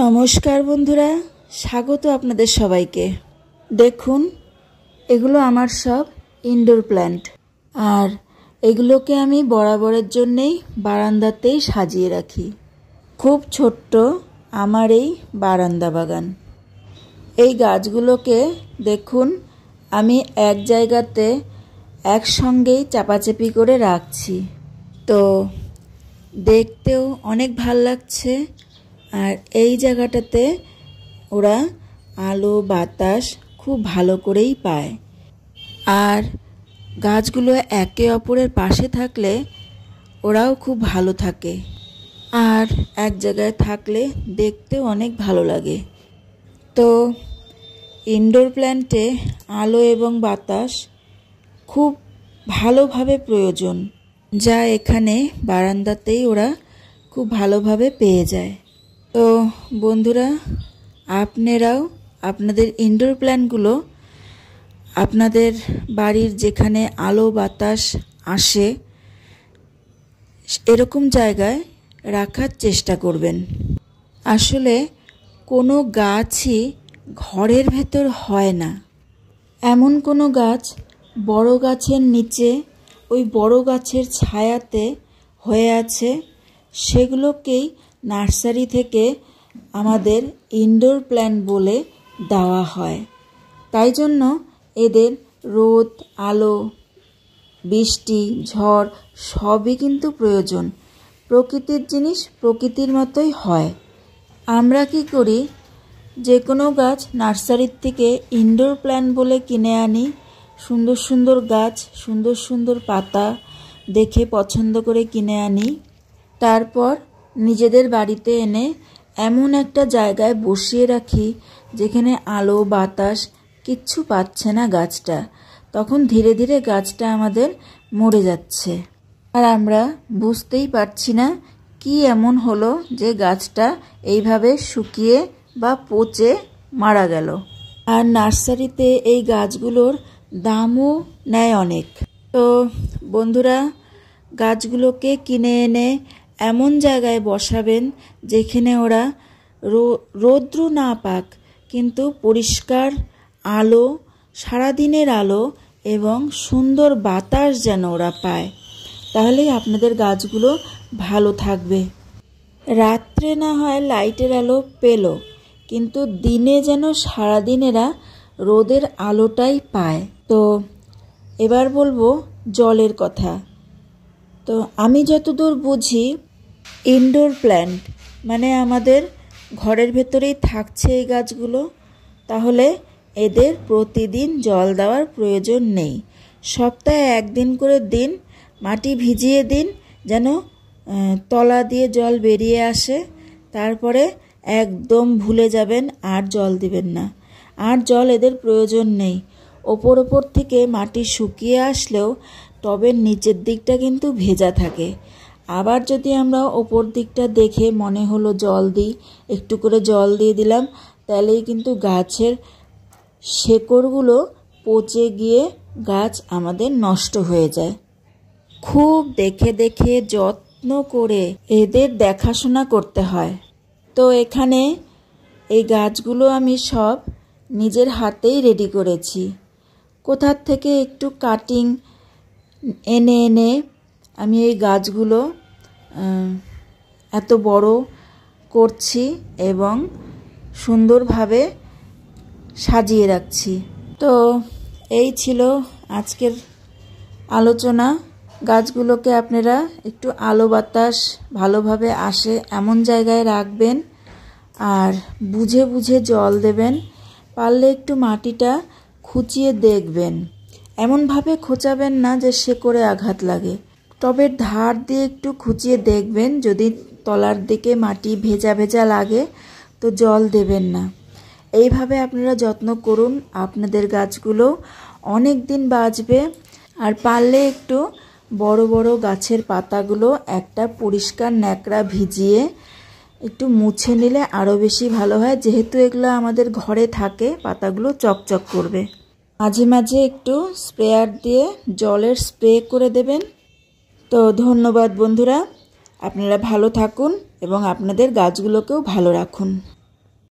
নমস্কার বন্ধুরা, স্বাগত আপনাদের সবাইকে। দেখুন, এগুলো আমার সব ইনডোর প্ল্যান্ট, আর এগুলোকে আমি বরাবরের জন্যেই বারান্দাতেই সাজিয়ে রাখি। খুব ছোট্ট আমার এই বারান্দা বাগান। এই গাছগুলোকে দেখুন, আমি এক জায়গাতে একসঙ্গেই চাপাচাপি করে রাখছি, তো দেখতেও অনেক ভাল লাগছে। আর এই জায়গাটাতে ওরা আলো বাতাস খুব ভালো করেই পায়। আর গাছগুলো একে অপরের পাশে থাকলে ওরাও খুব ভালো থাকে, আর এক জায়গায় থাকলে দেখতেও অনেক ভালো লাগে। তো ইনডোর প্ল্যান্টে আলো এবং বাতাস খুব ভালোভাবে প্রয়োজন, যা এখানে বারান্দাতেই ওরা খুব ভালোভাবে পেয়ে যায়। তো বন্ধুরা, আপনারাও আপনাদের ইনডোর প্ল্যান্টগুলো আপনাদের বাড়ির যেখানে আলো বাতাস আসে এরকম জায়গায় রাখার চেষ্টা করবেন। আসলে কোনো গাছই ঘরের ভেতর হয় না। এমন কোনো গাছ বড় গাছের নিচে ওই বড় গাছের ছায়াতে হয়ে আছে, সেগুলোকেই নার্সারি থেকে আমাদের ইনডোর প্ল্যান্ট বলে দেওয়া হয়। তাই জন্য এদের রোদ আলো বৃষ্টি ঝড় সবই কিন্তু প্রয়োজন। প্রকৃতির জিনিস প্রকৃতির মতোই হয়। আমরা কি করি, যে কোনো গাছ নার্সারির থেকে ইনডোর প্ল্যান্ট বলে কিনে আনি। সুন্দর সুন্দর গাছ, সুন্দর সুন্দর পাতা দেখে পছন্দ করে কিনে আনি। তারপর নিজেদের বাড়িতে এনে এমন একটা জায়গায় বসিয়ে রাখি যেখানে আলো বাতাস কিচ্ছু পাচ্ছে না গাছটা। তখন ধীরে ধীরে গাছটা আমাদের মরে যাচ্ছে, আর আমরা বুঝতেই পারছি না কি এমন হলো যে গাছটা এইভাবে শুকিয়ে বা পচে মারা গেল। আর নার্সারিতে এই গাছগুলোর দামও নেয় অনেক। তো বন্ধুরা, গাছগুলোকে কিনে এনে এমন জায়গায় বসাবেন যেখানে ওরা রৌদ্র না পাক, কিন্তু পরিষ্কার আলো, সারাদিনের আলো এবং সুন্দর বাতাস যেন ওরা পায়। তাহলেই আপনাদের গাছগুলো ভালো থাকবে। রাত্রে না হয় লাইটের আলো পেল, কিন্তু দিনে যেন সারাদিন এরা রোদের আলোটাই পায়। তো এবার বলবো জলের কথা। তো আমি যতদূর বুঝি, ইনডোর প্ল্যান্ট মানে আমাদের ঘরের ভেতরেই থাকছে এই গাছগুলো, তাহলে এদের প্রতিদিন জল দেওয়ার প্রয়োজন নেই। সপ্তাহে একদিন করে দিন, মাটি ভিজিয়ে দিন যেন তলা দিয়ে জল বেরিয়ে আসে। তারপরে একদম ভুলে যাবেন, আর জল দিবেন না। আর জল এদের প্রয়োজন নেই। ওপর থেকে মাটি শুকিয়ে আসলেও টবের নিচের দিকটা কিন্তু ভেজা থাকে। আবার যদি আমরা ওপর দিকটা দেখে মনে হলো জল দিই, একটু করে জল দিয়ে দিলাম, তাহলেই কিন্তু গাছের শেকড়গুলো পচে গিয়ে গাছ আমাদের নষ্ট হয়ে যায়। খুব দেখে দেখে যত্ন করে এদের দেখাশোনা করতে হয়। তো এখানে এই গাছগুলো আমি সব নিজের হাতেই রেডি করেছি। কোথার থেকে একটু কাটিং এনে এনে আমি এই গাছগুলো এত বড় করছি এবং সুন্দরভাবে সাজিয়ে রাখছি। তো এই ছিল আজকের আলোচনা। গাছগুলোকে আপনারা একটু আলো বাতাস ভালোভাবে আসে এমন জায়গায় রাখবেন, আর বুঝে বুঝে জল দেবেন। পারলে একটু মাটিটা খুঁচিয়ে দেখবেন, এমনভাবে খোঁচাবেন না যে শেকড়ে আঘাত লাগে। টবের ধার দিয়ে একটু খুঁচিয়ে দেখবেন, যদি তলার দিকে মাটি ভেজা ভেজা লাগে তো জল দেবেন না। এইভাবে আপনারা যত্ন করুন, আপনাদের গাছগুলো অনেক দিন বাঁচবে। আর পারলে একটু বড় বড় গাছের পাতাগুলো একটা পরিষ্কার ন্যাকড়া ভিজিয়ে একটু মুছে নিলে আরও বেশি ভালো হয়, যেহেতু এগুলো আমাদের ঘরে থাকে। পাতাগুলো চকচক করবে। মাঝে মাঝে একটু স্প্রেয়ার দিয়ে জলের স্প্রে করে দেবেন। তো ধন্যবাদ বন্ধুরা, আপনারা ভালো থাকুন এবং আপনাদের গাছগুলোকেও ভালো রাখুন।